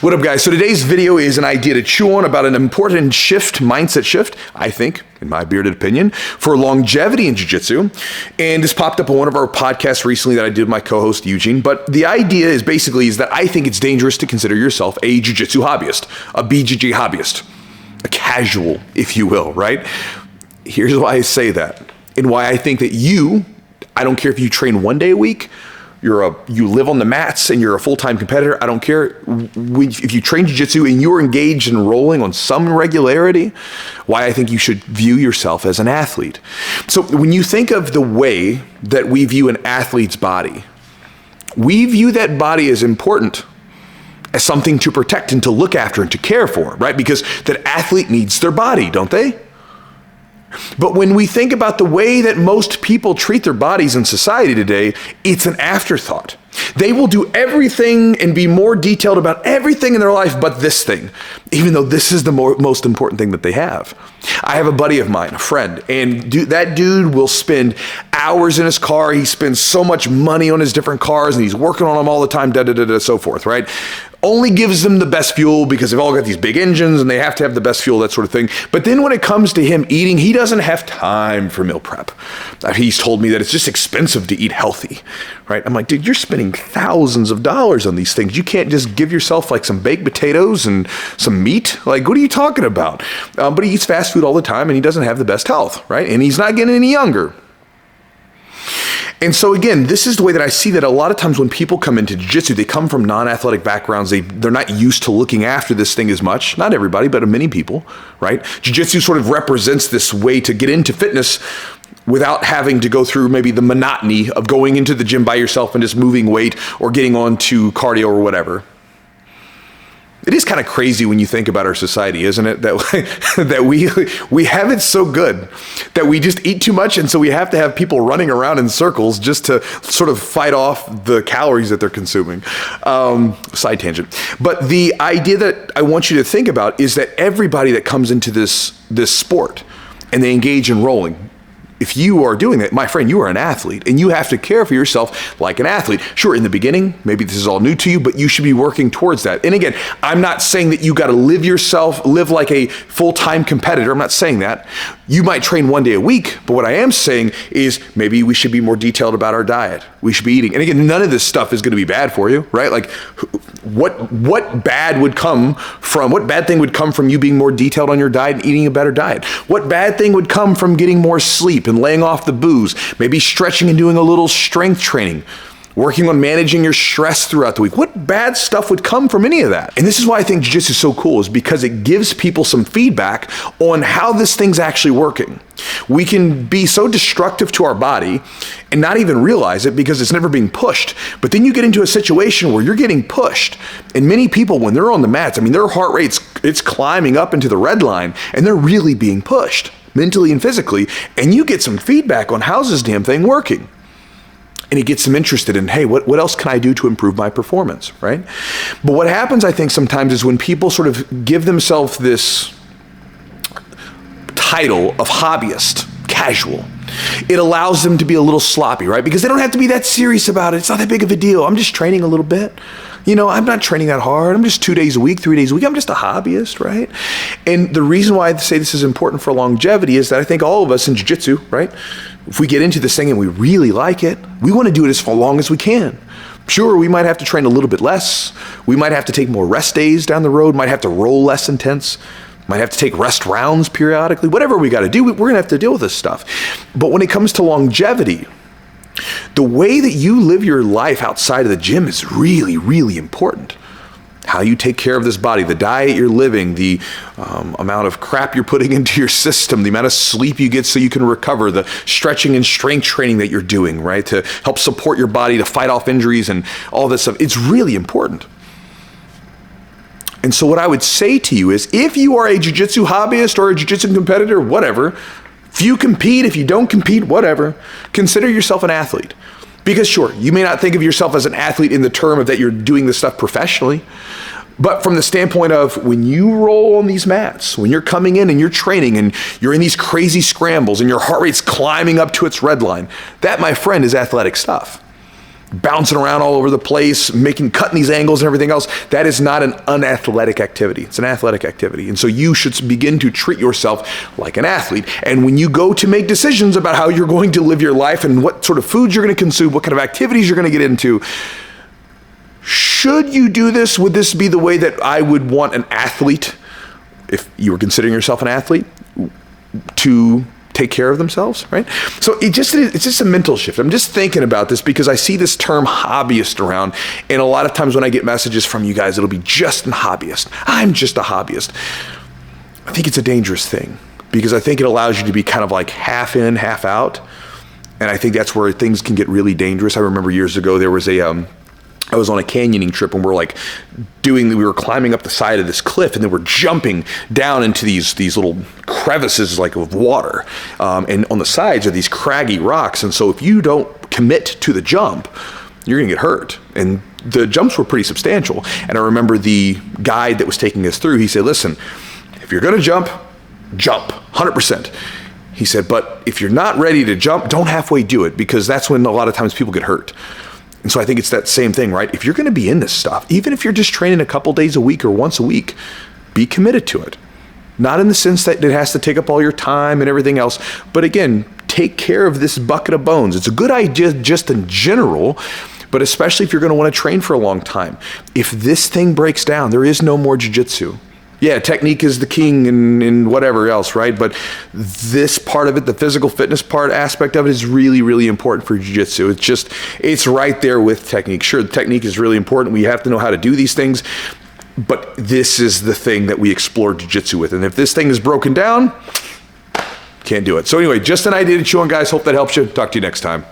What up, guys? So today's video is an idea to chew on about an important mindset shift, I think, in my bearded opinion, for longevity in Jiu-Jitsu. And this popped up on one of our podcasts recently that I did with my co-host Eugene. But the idea is that I think it's dangerous to consider yourself a Jiu-Jitsu hobbyist, a BJJ hobbyist, a casual, if you will, right? Here's why I say that, and why I think that I don't care if you train 1 day a week, you live on the mats and you're a full-time competitor, I don't care. If you train Jiu-Jitsu and you're engaged in rolling on some regularity, why I think you should view yourself as an athlete. So when you think of the way that we view an athlete's body, we view that body as important, as something to protect and to look after and to care for, right? Because that athlete needs their body, don't they? But when we think about the way that most people treat their bodies in society today, it's an afterthought. They will do everything and be more detailed about everything in their life but this thing, even though this is the most important thing that they have. I have a buddy of mine, a friend, and that dude will spend hours in his car. He spends so much money on his different cars, and he's working on them all the time, so forth, right? Only gives them the best fuel because they've all got these big engines and they have to have the best fuel, that sort of thing. But then when it comes to him eating, he doesn't have time for meal prep. He's told me that it's just expensive to eat healthy, right? I'm like, dude, you're spending thousands of dollars on these things. You can't just give yourself like some baked potatoes and some meat. Like, what are you talking about? But he eats fast food all the time and he doesn't have the best health, right? And he's not getting any younger. And so again, this is the way that I see that a lot of times when people come into Jiu-Jitsu, they come from non-athletic backgrounds. They're not used to looking after this thing as much. Not everybody, but many people, right? Jiu-Jitsu sort of represents this way to get into fitness without having to go through maybe the monotony of going into the gym by yourself and just moving weight or getting on to cardio or whatever. It is kind of crazy when you think about our society, isn't it? That we have it so good that we just eat too much, and so we have to have people running around in circles just to sort of fight off the calories that they're consuming. Side tangent. But the idea that I want you to think about is that everybody that comes into this sport and they engage in rolling, if you are doing that, my friend, you are an athlete and you have to care for yourself like an athlete. Sure, in the beginning, maybe this is all new to you, but you should be working towards that. And again, I'm not saying that you got to live like a full-time competitor. I'm not saying that. You might train 1 day a week, but what I am saying is maybe we should be more detailed about our diet. We should be eating. And again, none of this stuff is going to be bad for you, right? Like what bad thing would come from you being more detailed on your diet and eating a better diet? What bad thing would come from getting more sleep and laying off the booze, maybe stretching and doing a little strength training, working on managing your stress throughout the week? What bad stuff would come from any of that? And this is why I think Jiu-Jitsu is so cool, is because it gives people some feedback on how this thing's actually working. We can be so destructive to our body and not even realize it because it's never being pushed. But then you get into a situation where you're getting pushed. And many people, when they're on the mats, their heart rate's it's climbing up into the red line and they're really being pushed mentally and physically. And you get some feedback on how's this damn thing working. And it gets them interested in, hey, what else can I do to improve my performance, right? But what happens, I think, sometimes is when people sort of give themselves this title of hobbyist, casual, it allows them to be a little sloppy, right? Because they don't have to be that serious about it. It's not that big of a deal. I'm just training a little bit. I'm not training that hard. I'm just 2 days a week, 3 days a week. I'm just a hobbyist, right? And the reason why I say this is important for longevity is that I think all of us in Jiu-Jitsu, right? If we get into this thing and we really like it, we want to do it as long as we can. Sure, we might have to train a little bit less. We might have to take more rest days down the road, might have to roll less intense, might have to take rest rounds periodically. Whatever we got to do, we're going to have to deal with this stuff. But when it comes to longevity, the way that you live your life outside of the gym is really, really important. How you take care of this body, the diet you're living, the amount of crap you're putting into your system, the amount of sleep you get so you can recover, the stretching and strength training that you're doing, right, to help support your body to fight off injuries and all this stuff. It's really important. And so what I would say to you is, if you are a Jiu-Jitsu hobbyist or a Jiu-Jitsu competitor, whatever, if you compete, if you don't compete, whatever, consider yourself an athlete. Because sure, you may not think of yourself as an athlete in the term of that you're doing this stuff professionally, but from the standpoint of when you roll on these mats, when you're coming in and you're training and you're in these crazy scrambles and your heart rate's climbing up to its red line, that, my friend, is athletic stuff. bouncing around all over the place, cutting these angles and everything else. That is not an unathletic activity. It's an athletic activity. And so you should begin to treat yourself like an athlete. And when you go to make decisions about how you're going to live your life and what sort of foods you're going to consume, what kind of activities you're going to get into, should you do this? Would this be the way that I would want an athlete, if you were considering yourself an athlete, to take care of themselves, right? So it's just a mental shift. I'm just thinking about this because I see this term hobbyist around, and a lot of times when I get messages from you guys, it'll be just a hobbyist. I'm just a hobbyist. I think it's a dangerous thing because I think it allows you to be kind of like half in, half out. And I think that's where things can get really dangerous. I remember years ago, there was I was on a canyoning trip and we were climbing up the side of this cliff, and then we're jumping down into these little crevices like of water. And on the sides are these craggy rocks. And so if you don't commit to the jump, you're gonna get hurt. And the jumps were pretty substantial. And I remember the guide that was taking us through, he said, listen, if you're gonna jump 100%. He said, but if you're not ready to jump, don't halfway do it, because that's when a lot of times people get hurt. And so I think it's that same thing, right? If you're going to be in this stuff, even if you're just training a couple days a week or once a week, be committed to it. Not in the sense that it has to take up all your time and everything else, but again, take care of this bucket of bones. It's a good idea just in general, but especially if you're going to want to train for a long time. If this thing breaks down, there is no more jiu-jitsu. Yeah, technique is the king and whatever else, right? But this part of it, the physical fitness aspect of it, is really, really important for jiu-jitsu. It's right there with technique. Sure, the technique is really important. We have to know how to do these things, but this is the thing that we explore jiu-jitsu with. And if this thing is broken down, can't do it. So anyway, just an idea to chew on, guys. Hope that helps you. Talk to you next time.